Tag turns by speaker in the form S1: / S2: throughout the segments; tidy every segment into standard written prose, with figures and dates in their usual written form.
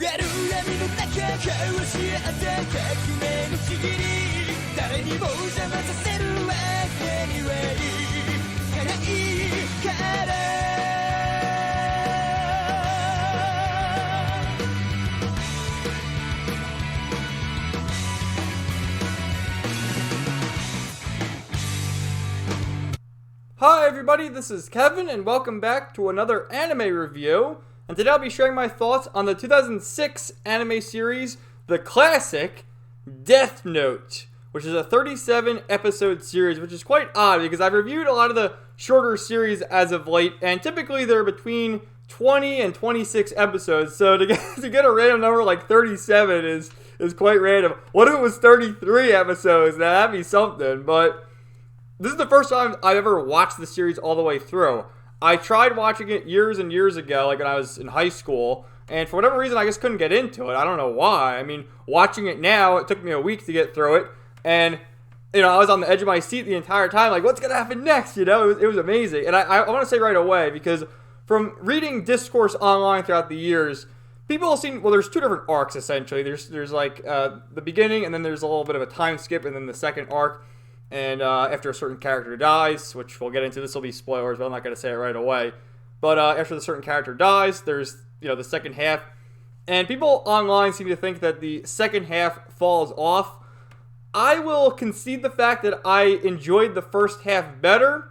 S1: がる闇の中交わし合った革命のちぎり誰にも邪魔させるわけにはいかないから。
S2: Hi everybody, this is Kevin and welcome back to another anime review. And today I'll be sharing my thoughts on the 2006 anime series, the classic Deathnote, which is a 37 episode series, which is quite odd because I've reviewed a lot of the shorter series as of late, and typically they're between 20 and 26 episodes, so to get a random number like 37 is quite random. What if it was 33 episodes? Now that'd be something, but this is the first time I've ever watched the series all the way through. I tried watching it years and years ago, like when I was in high school, and for whatever reason I just couldn't get into it. I don't know why. I mean, watching it now, it took me a week to get through it, and I was on the edge of my seat the entire time, like, what's going to happen next? It was amazing. And I want to say right away, because from reading discourse online throughout the years, people have seen, well, there's two different arcs, essentially. There's like the beginning, and then there's a little bit of a time skip, and then the second arc. And after a certain character dies, which we'll get into, this will be spoilers, but I'm not going to say it right away. But after the certain character dies, there's the second half. And people online seem to think that the second half falls off. I will concede the fact that I enjoyed the first half better.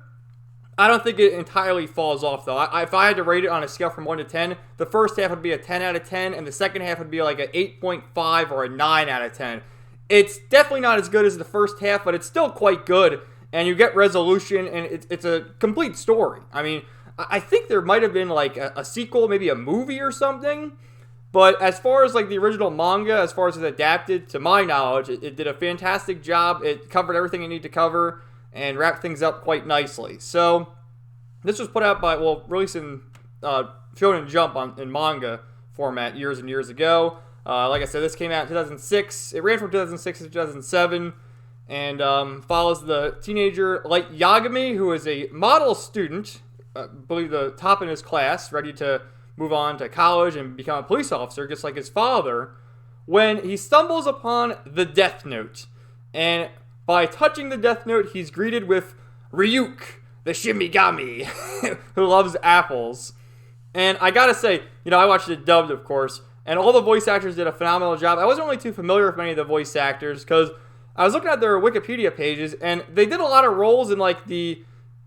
S2: I don't think it entirely falls off, though. If I had to rate it on a scale from 1 to 10, the first half would be a 10 out of 10, and the second half would be like an 8.5 or a 9 out of 10. It's definitely not as good as the first half, but it's still quite good, and you get resolution, and it's a complete story. I mean, I think there might have been like a sequel, maybe a movie or something, but as far as like the original manga, as far as it's adapted, to my knowledge, it did a fantastic job. It covered everything it needed to cover and wrapped things up quite nicely. So this was put out by, released in Shonen Jump in manga format years and years ago. Like I said, this came out in 2006. It ran from 2006 to 2007 and follows the teenager Light Yagami, who is a model student, I believe the top in his class, ready to move on to college and become a police officer, just like his father, when he stumbles upon the Deathnote. And by touching the Deathnote, he's greeted with Ryuk, the Shimigami, who loves apples. And I gotta say, I watched it dubbed, of course, and all the voice actors did a phenomenal job. I wasn't really too familiar with many of the voice actors because I was looking at their Wikipedia pages, and they did a lot of roles in like the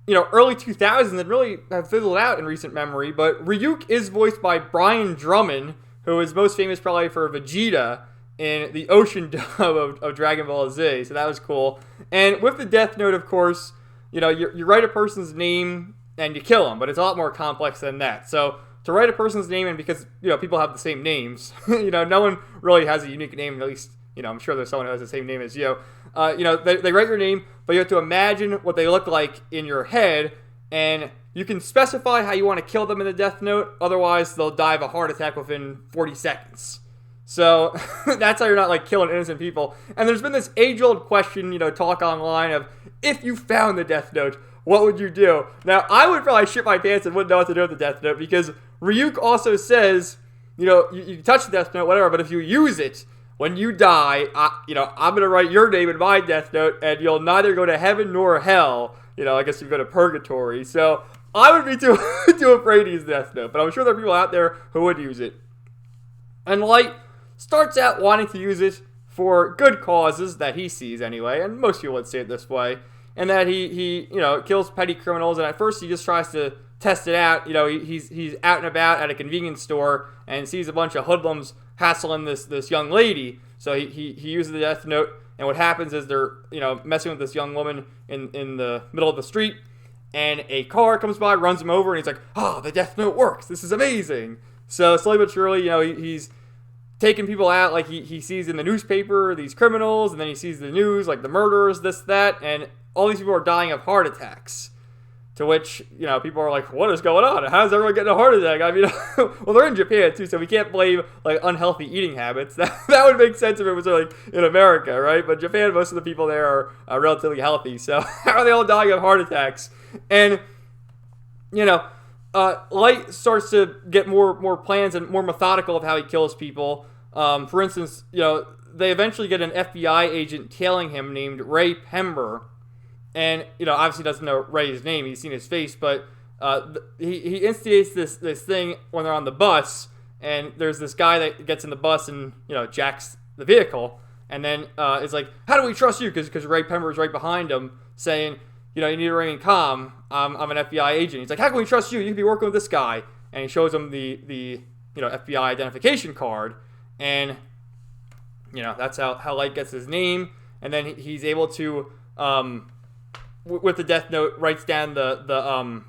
S2: early 2000s that really have fizzled out in recent memory. But Ryuk is voiced by Brian Drummond, who is most famous probably for Vegeta in the Ocean dub of Dragon Ball Z. So that was cool. And with the Deathnote, of course, you write a person's name and you kill them, but it's a lot more complex than that. So to write a person's name, and because people have the same names, no one really has a unique name. At least I'm sure there's someone who has the same name as you. They write your name, but you have to imagine what they look like in your head, and you can specify how you want to kill them in the Deathnote. Otherwise, they'll die of a heart attack within 40 seconds. So that's how you're not like killing innocent people. And there's been this age-old question, talk online of, if you found the Deathnote, what would you do? Now, I would probably shit my pants and wouldn't know what to do with the Deathnote, because Ryuk also says, you touch the Deathnote, whatever, but if you use it, when you die, I'm going to write your name in my Deathnote, and you'll neither go to heaven nor hell. I guess you go to purgatory. So I would be too afraid to use the Deathnote, but I'm sure there are people out there who would use it. And Light starts out wanting to use it for good causes that he sees anyway, and most people would say it this way, and that he kills petty criminals, and at first he just tries to test it out. He's out and about at a convenience store and sees a bunch of hoodlums hassling this young lady. So he uses the Deathnote, and what happens is they're messing with this young woman in the middle of the street, and a car comes by, runs him over, and he's like, "Oh, the Deathnote works! This is amazing!" So slowly but surely, he's taking people out, like he sees in the newspaper these criminals, and then he sees the news, like the murderers, this, that, and all these people are dying of heart attacks. To which, people are like, what is going on? How's everyone getting a heart attack? I mean, well, they're in Japan too, so we can't blame like unhealthy eating habits. That would make sense if it was like in America, right? But Japan, most of the people there are relatively healthy. So how are they all dying of heart attacks? And, Light starts to get more plans and more methodical of how he kills people. For instance, they eventually get an FBI agent tailing him named Ray Pember. And, obviously doesn't know Ray's name. He's seen his face, but he instigates this thing when they're on the bus. And there's this guy that gets in the bus and, jacks the vehicle. And then is like, how do we trust you? Because Ray Pember is right behind him saying, you need to remain calm. I'm an FBI agent. He's like, how can we trust you? You can be working with this guy. And he shows him the FBI identification card. And, that's how Light gets his name. And then he's able to... with the Deathnote, writes down the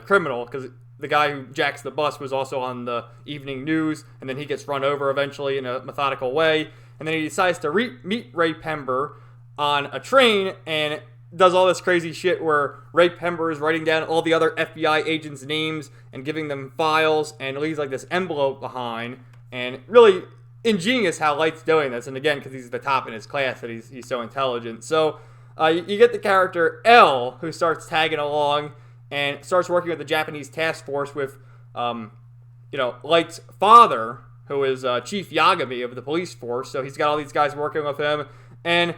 S2: criminal, because the guy who jacks the bus was also on the evening news, and then he gets run over eventually in a methodical way, and then he decides to meet Ray Pember on a train, and does all this crazy shit where Ray Pember is writing down all the other FBI agents' names and giving them files, and leaves like this envelope behind, and really ingenious how Light's doing this, and again, because he's the top in his class, that he's so intelligent. So you get the character L, who starts tagging along and starts working with the Japanese task force with, Light's father, who is Chief Yagami of the police force. So he's got all these guys working with him. And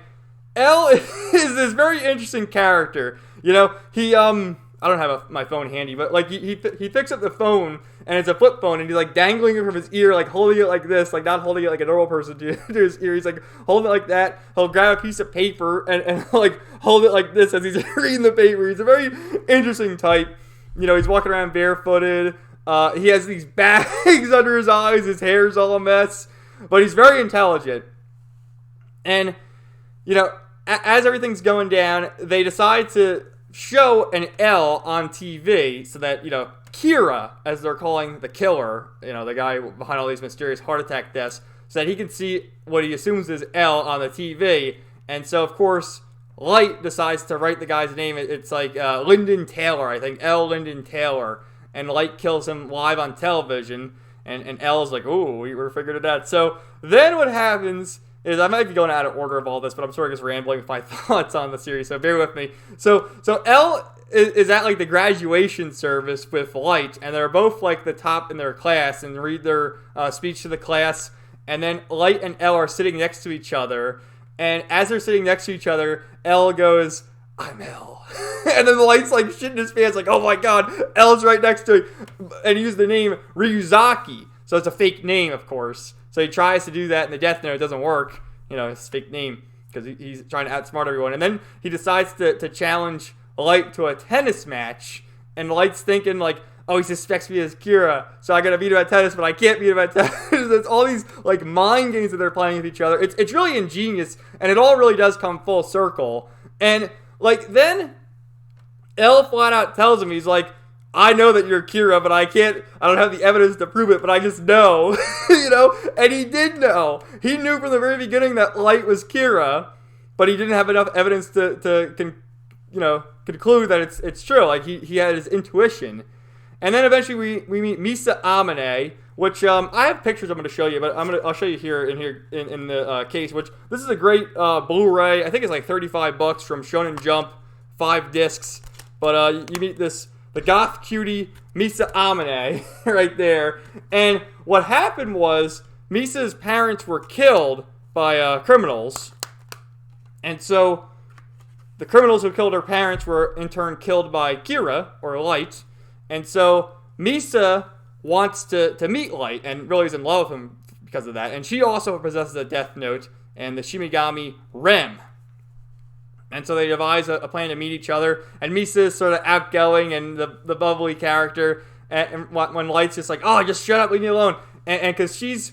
S2: L is this very interesting character. He, I don't have my phone handy, but like he picks up the phone and it's a flip phone and he's like dangling it from his ear, like holding it like this, like not holding it like a normal person to his ear. He's like holding it like that. He'll grab a piece of paper and like hold it like this as he's reading the paper. He's a very interesting type. He's walking around barefooted. He has these bags under his eyes. His hair's all a mess, but he's very intelligent. And as everything's going down, they decide to show an L on TV so that, Kira, as they're calling the killer, the guy behind all these mysterious heart attack deaths, so that he can see what he assumes is L on the TV. And so, of course, Light decides to write the guy's name. It's like Lyndon Taylor, I think, L. Lyndon Taylor. And Light kills him live on television. And L's like, ooh, we're figuring it out. So then what happens is, I might be going out of order of all this, but I'm sort of just rambling with my thoughts on the series, so bear with me. So L is at like the graduation service with Light, and they're both like the top in their class and read their speech to the class, and then Light and L are sitting next to each other, and as they're sitting next to each other, L goes, I'm L. And then Light's like shitting his pants, like, oh my god, L's right next to him, and he used the name Ryuzaki, so it's a fake name, of course. So he tries to do that in the Deathnote. It doesn't work. His fake name, because he's trying to outsmart everyone. And then he decides to challenge Light to a tennis match. And Light's thinking, like, oh, he suspects me as Kira, so I gotta beat him at tennis, but I can't beat him at tennis. It's all these, like, mind games that they're playing with each other. It's really ingenious, and it all really does come full circle. And, like, then L flat out tells him, he's like, I know that you're Kira, but I don't have the evidence to prove it, but I just know, and he did know. He knew from the very beginning that Light was Kira, but he didn't have enough evidence to conclude that it's true. Like, he had his intuition. And then eventually we meet Misa Amane, which, I have pictures I'm going to show you, but I'll show you here in the case, which, this is a great, Blu-ray. I think it's like $35 from Shonen Jump, 5 discs, but, you meet the goth cutie Misa Amane right there. And what happened was Misa's parents were killed by criminals. And so the criminals who killed her parents were in turn killed by Kira, or Light. And so Misa wants to meet Light and really is in love with him because of that. And she also possesses a Deathnote and the Shimigami Rem. And so they devise a plan to meet each other. And Misa is sort of outgoing and the bubbly character. And when Light's just like, oh, just shut up, leave me alone. And because she's,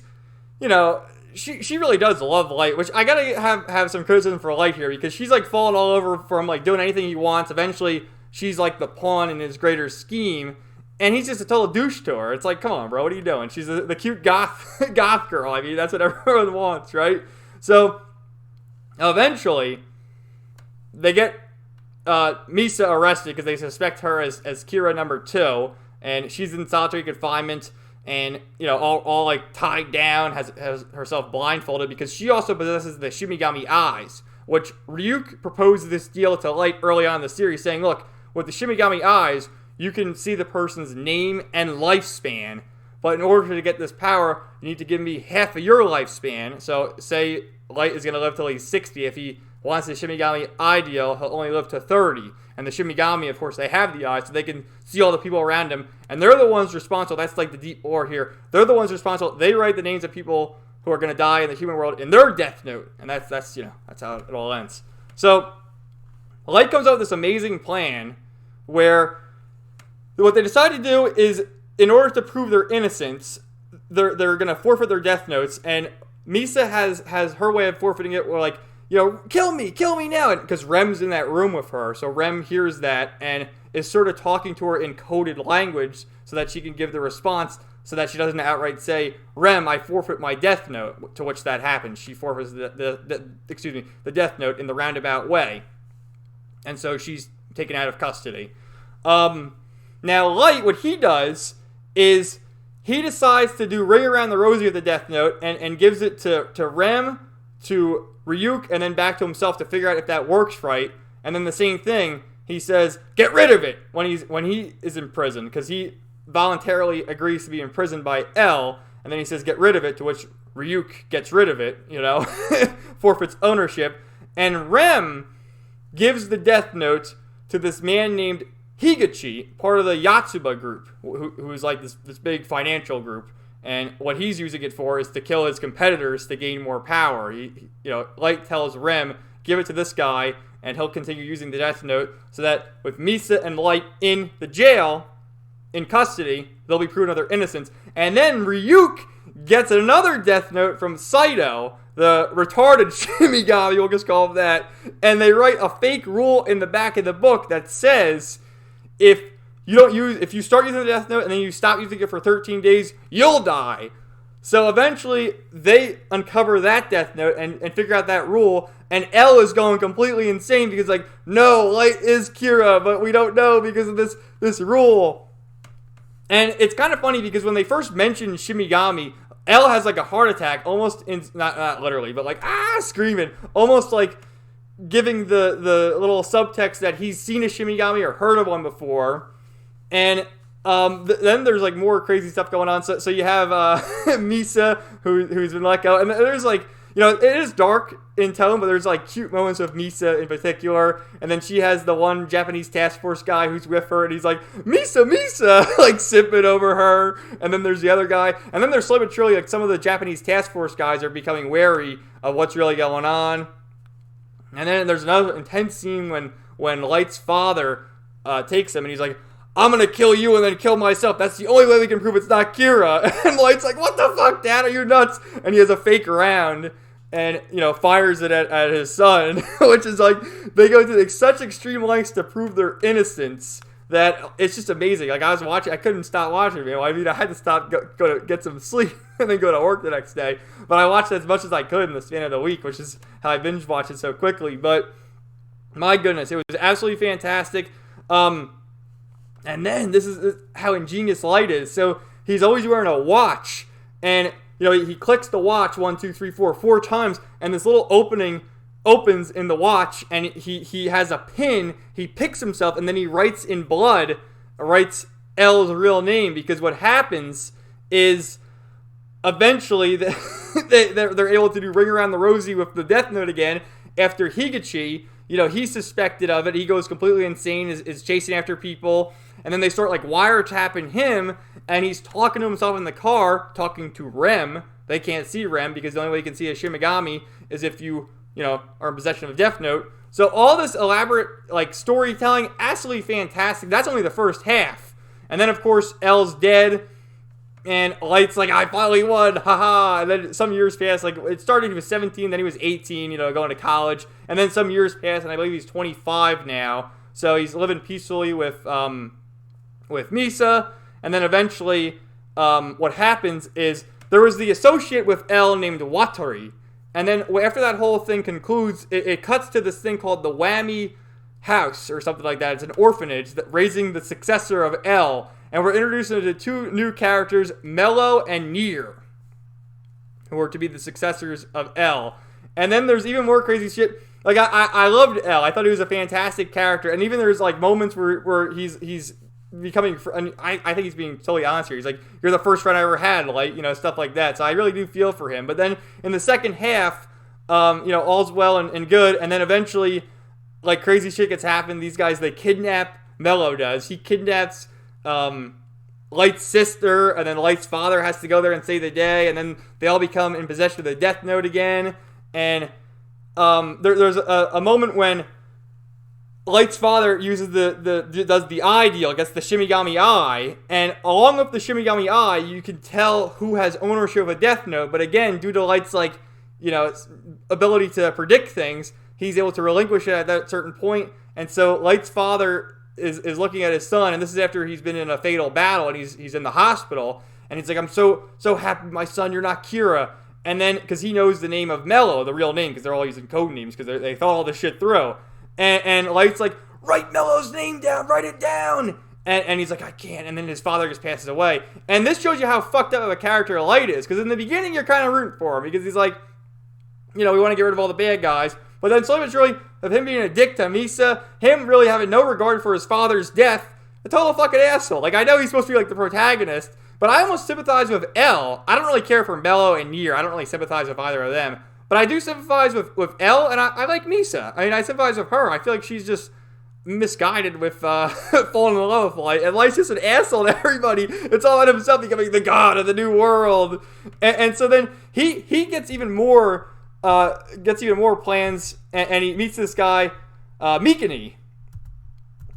S2: she really does love Light. Which I gotta have some criticism for Light here. Because she's like falling all over for him, like doing anything he wants. Eventually, she's like the pawn in his greater scheme. And he's just a total douche to her. It's like, come on, bro, what are you doing? She's the cute goth girl. I mean, that's what everyone wants, right? So, eventually, they get Misa arrested because they suspect her as Kira number 2, and she's in solitary confinement, and all like tied down, has herself blindfolded because she also possesses the Shimigami eyes, which Ryuk proposed this deal to Light early on in the series, saying, look, with the Shimigami eyes, you can see the person's name and lifespan. But in order to get this power, you need to give me half of your lifespan. So say Light is going to live till he's 60. If he wants the Shinigami ideal, he'll only live to 30. And the Shinigami, of course, they have the eyes, so they can see all the people around him. And they're the ones responsible. That's like the deep lore here. They're the ones responsible. They write the names of people who are going to die in the human world in their Death Note. And that's how it all ends. So Light comes up with this amazing plan where what they decide to do is, in order to prove their innocence, they're going to forfeit their Death Notes. And Misa has her way of forfeiting it, where like, kill me now, because Rem's in that room with her. So Rem hears that and is sort of talking to her in coded language so that she can give the response, so that she doesn't outright say, Rem, I forfeit my Death Note, to which that happens. She forfeits the Death Note in the roundabout way. And so she's taken out of custody. Now Light, what he does is he decides to do Ring Around the Rosie with the Death Note and gives it to Rem, to Ryuk, and then back to himself to figure out if that works right. And then the same thing, he says, get rid of it, when he is in prison, because he voluntarily agrees to be imprisoned by L, and then he says get rid of it, to which Ryuk gets rid of it, forfeits ownership. And Rem gives the Death Note to this man named Higachi, part of the Yatsuba group, who's like this big financial group. And what he's using it for is to kill his competitors to gain more power. Light tells Rem, give it to this guy, and he'll continue using the Death Note, so that with Misa and Light in the jail, in custody, they'll be proven of their innocence. And then Ryuk gets another Death Note from Saito, the retarded Shinigami, we'll just call him that, and they write a fake rule in the back of the book that says, if you start using the Death Note and then you stop using it for 13 days, you'll die. So eventually, they uncover that Death Note and figure out that rule, and L is going completely insane because, like, no, Light is Kira, but we don't know because of this rule. And it's kind of funny because when they first mention Shimigami, L has like a heart attack, almost not literally, but like screaming, almost like giving the little subtext that he's seen a Shimigami or heard of one before. And then there's like more crazy stuff going on. So you have Misa who's been let go, and there's like, it is dark in tone, but there's like cute moments of Misa in particular. And then she has the one Japanese task force guy who's with her, and he's like, Misa, like sipping over her. And then there's the other guy. And then there's slowly but surely, like, some of the Japanese task force guys are becoming wary of what's really going on. And then there's another intense scene when Light's father takes him, and he's like, I'm going to kill you and then kill myself. That's the only way we can prove it's not Kira. And Light's like, what the fuck, Dad? Are you nuts? And he has a fake round and, fires it at his son, which is like, they go to such extreme lengths to prove their innocence that it's just amazing. Like, I was watching, I couldn't stop watching, I mean, I had to stop, go to get some sleep and then go to work the next day. But I watched as much as I could in the span of the week, which is how I binge watched it so quickly. But my goodness, it was absolutely fantastic. And then this is how ingenious Light is. So he's always wearing a watch, and he clicks the watch 1, 2, 3, 4 times, and this little opening opens in the watch, and he has a pin. He picks himself, and then he writes in blood, writes L's real name, because what happens is eventually they're able to do Ring Around the Rosie with the Death Note again after Higachi. He's suspected of it. He goes completely insane, is chasing after people. And then they start like wiretapping him, and he's talking to himself in the car, talking to Rem. They can't see Rem because the only way you can see a Shimigami is if you are in possession of a Death Note. So all this elaborate like storytelling, absolutely fantastic. That's only the first half. And then of course L's dead, and Light's like, I finally won, haha. And then some years pass. Like, it started, he was 17, then he was 18, going to college. And then some years pass, and I believe he's 25 now. So he's living peacefully with Misa. And then eventually, what happens is there was the associate with L named Watari. And then after that whole thing concludes, it cuts to this thing called the Whammy House or something like that. It's an orphanage that raising the successor of L. And we're introducing to two new characters, Mello and Nier, who are to be the successors of L. And then there's even more crazy shit. Like, I loved L. I thought he was a fantastic character. And even there's like moments where he's becoming, I think he's being totally honest here. He's like, you're the first friend I ever had, like, stuff like that. So I really do feel for him. But then in the second half, all's well and good. And then eventually, like, crazy shit gets happened. These guys, they kidnap, Mello does. He kidnaps Light's sister, and then Light's father has to go there and save the day. And then they all become in possession of the Deathnote again. And there's a moment when Light's father uses does the eye deal, gets the Shimigami Eye, and along with the Shimigami Eye, you can tell who has ownership of a Deathnote. But again, due to Light's ability to predict things, he's able to relinquish it at that certain point. And so Light's father is looking at his son, and this is after he's been in a fatal battle and he's in the hospital, and he's like, I'm so happy, my son, you're not Kira. And then because he knows the name of Mello, the real name, because they're all using code names because they thought all this shit through. And Light's like, write Mello's name down, write it down. And he's like, I can't. And then his father just passes away. And this shows you how fucked up of a character Light is. Because in the beginning, you're kind of rooting for him. Because he's like, we want to get rid of all the bad guys. But then slowly but surely, of him being a dick to Misa, him really having no regard for his father's death, a total fucking asshole. Like, I know he's supposed to be like the protagonist, but I almost sympathize with L. I don't really care for Mello and Nier. I don't really sympathize with either of them. But I do sympathize with L, and I like Misa. I mean, I sympathize with her. I feel like she's just misguided with falling in love with Light. And Light's just an asshole to everybody. It's all about himself becoming the god of the new world. And so then he gets even more plans, and he meets this guy, Mikuni.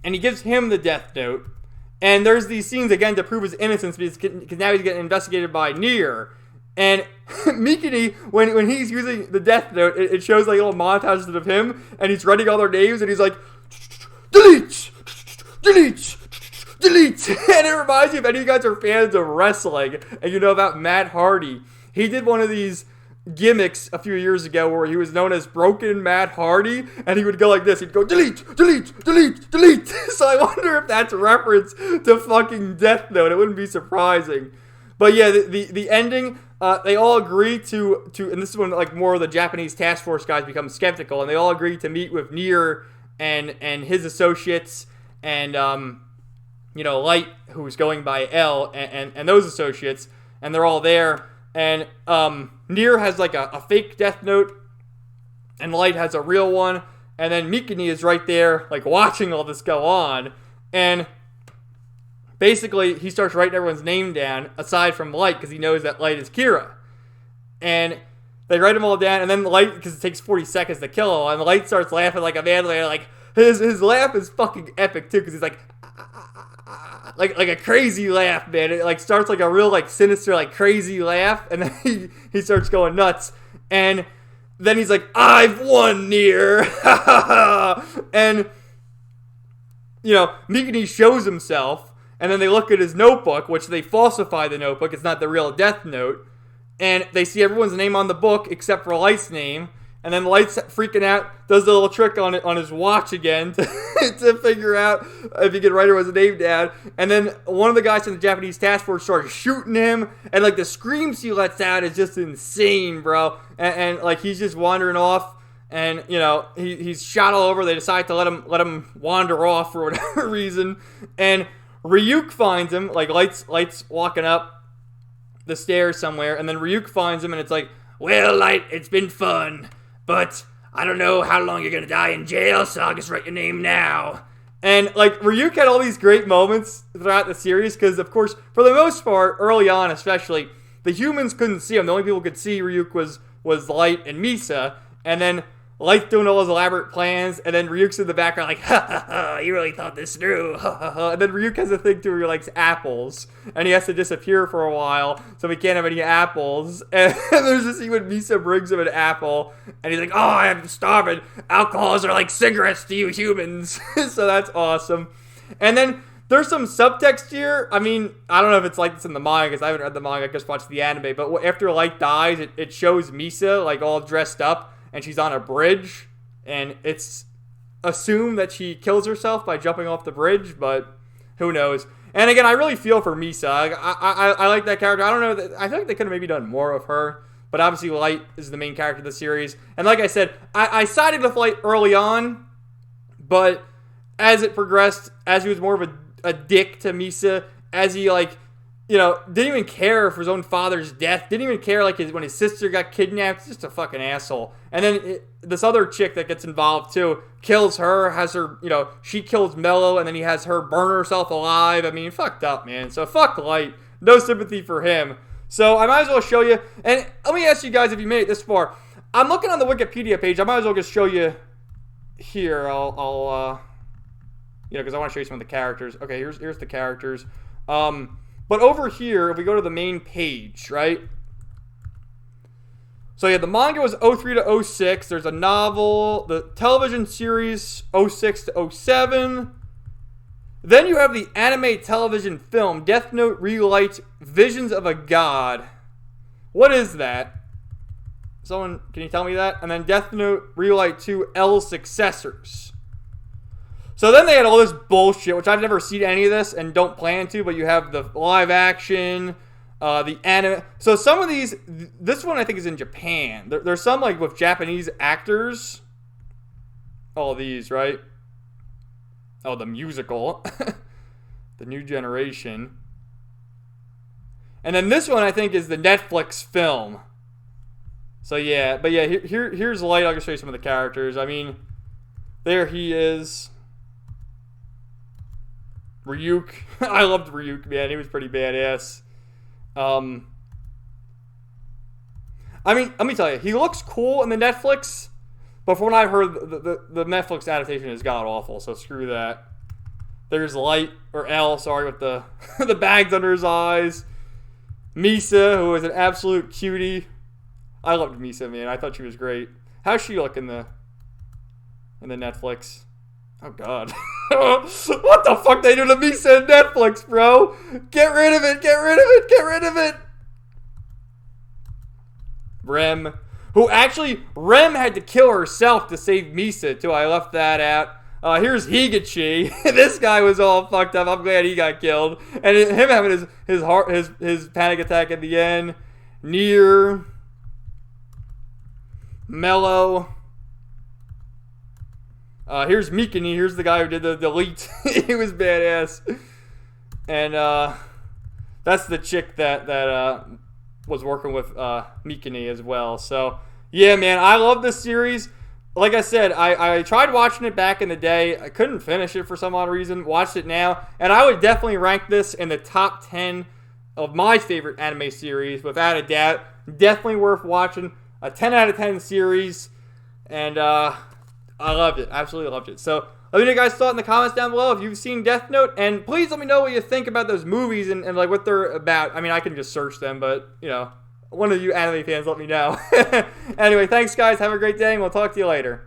S2: And he gives him the Deathnote. And there's these scenes, again, to prove his innocence, because now he's getting investigated by Nier. And Mikuni, when he's using the Deathnote, it shows like little montages of him, and he's writing all their names, and he's like, delete, delete, delete. And it reminds you, if any of you guys are fans of wrestling, and you know about Matt Hardy, he did one of these gimmicks a few years ago where he was known as Broken Matt Hardy, and he would go like this. He'd go, delete, delete, delete, delete. So I wonder if that's a reference to fucking Deathnote. It wouldn't be surprising. But yeah, the ending, they all agree to, and this is when like more of the Japanese task force guys become skeptical, and they all agree to meet with Nier and his associates, and Light, who's going by L, and those associates, and they're all there. And Nier has like a fake Deathnote, and Light has a real one, and then Mikuni is right there like watching all this go on, and basically, he starts writing everyone's name down, aside from Light, because he knows that Light is Kira. And they write them all down, and then Light, because it takes 40 seconds to kill him, and Light starts laughing like a madman. Like, his laugh is fucking epic, too, because he's like, like a crazy laugh, man. It, like, starts like a real, like, sinister, like, crazy laugh, and then he starts going nuts. And then he's like, I've won, Nier! And, Mikuni shows himself, and then they look at his notebook, which they falsify the notebook. It's not the real Deathnote. And they see everyone's name on the book except for Light's name. And then Light's freaking out, does the little trick on his watch again to figure out if he can write everyone's name down. And then one of the guys in the Japanese task force starts shooting him. And like the screams he lets out is just insane, bro. And like he's just wandering off. And, he's shot all over. They decide to let him wander off for whatever reason. And Ryuk finds him, like Light's walking up the stairs somewhere, and then Ryuk finds him, and it's like, well, Light, it's been fun, but I don't know how long you're gonna die in jail, so I'll just write your name now. And, like, Ryuk had all these great moments throughout the series, because, of course, for the most part, early on especially, the humans couldn't see him. The only people who could see Ryuk was Light and Misa, and then Light doing all those elaborate plans, and then Ryuk's in the background like, ha ha ha, you really thought this through, ha ha ha. And then Ryuk has a thing too where he likes apples, and he has to disappear for a while, so he can't have any apples. And there's this scene when Misa brings him an apple, and he's like, oh, I'm starving. Alcohols are like cigarettes to you humans. So that's awesome. And then there's some subtext here. I mean, I don't know if it's like this in the manga, because I haven't read the manga, I just watched the anime, but after Light dies, it shows Misa, like, all dressed up, and she's on a bridge, and it's assumed that she kills herself by jumping off the bridge, but who knows. And again, I really feel for Misa. I like that character. I don't know, I feel like they could have maybe done more of her, but obviously Light is the main character of the series. And like I said, I sided with Light early on, but as it progressed, as he was more of a dick to Misa as he, like, you know, didn't even care for his own father's death. Didn't even care, like, when his sister got kidnapped. He's just a fucking asshole. And then this other chick that gets involved, too, kills her, has her, you know, she kills Mello, and then he has her burn herself alive. I mean, fucked up, man. So fuck Light. No sympathy for him. So I might as well show you. And let me ask you guys if you made it this far. I'm looking on the Wikipedia page. I might as well just show you here. I'll you know, because I want to show you some of the characters. Okay, here's the characters. But over here, if we go to the main page, right? So yeah, the manga was 03 to 06. There's a novel, the television series 06 to 07. Then you have the anime television film, Deathnote Relight Visions of a God. What is that? Someone, can you tell me that? And then Deathnote Relight 2 L Successors. So then they had all this bullshit, which I've never seen any of this and don't plan to, but you have the live action, the anime. So some of these, this one I think is in Japan. There's some like with Japanese actors. All these, right? Oh, the musical. The New Generation. And then this one I think is the Netflix film. So yeah, but yeah, here's Light. I'll just show you some of the characters. I mean, there he is. Ryuk. I loved Ryuk, man. He was pretty badass. I mean, let me tell you, he looks cool in the Netflix, but from what I've heard, the Netflix adaptation is god-awful, so screw that. There's Light, or L, sorry, with the, the bags under his eyes. Misa, who is an absolute cutie. I loved Misa, man. I thought she was great. How's she look in the Netflix? Oh, God. What the fuck they do to Misa in Netflix, bro? Get rid of it. Get rid of it. Get rid of it. Rem. Who actually, Rem had to kill herself to save Misa, too. I left that out. Here's Higachi. This guy was all fucked up. I'm glad he got killed. And him having his panic attack at the end. Nier. Mello. Here's Mikini. Here's the guy who did the delete. He was badass. And that's the chick that was working with Mikini as well. So yeah, man, I love this series. Like I said, I tried watching it back in the day. I couldn't finish it for some odd reason. Watched it now, and I would definitely rank this in the top 10 of my favorite anime series, without a doubt. Definitely worth watching. A 10 out of 10 series, and I loved it. Absolutely loved it. So let me know what you guys thought in the comments down below if you've seen Death Note, and please let me know what you think about those movies and like what they're about. I mean, I can just search them, but you know, one of you anime fans, let me know. Anyway, thanks guys. Have a great day, and we'll talk to you later.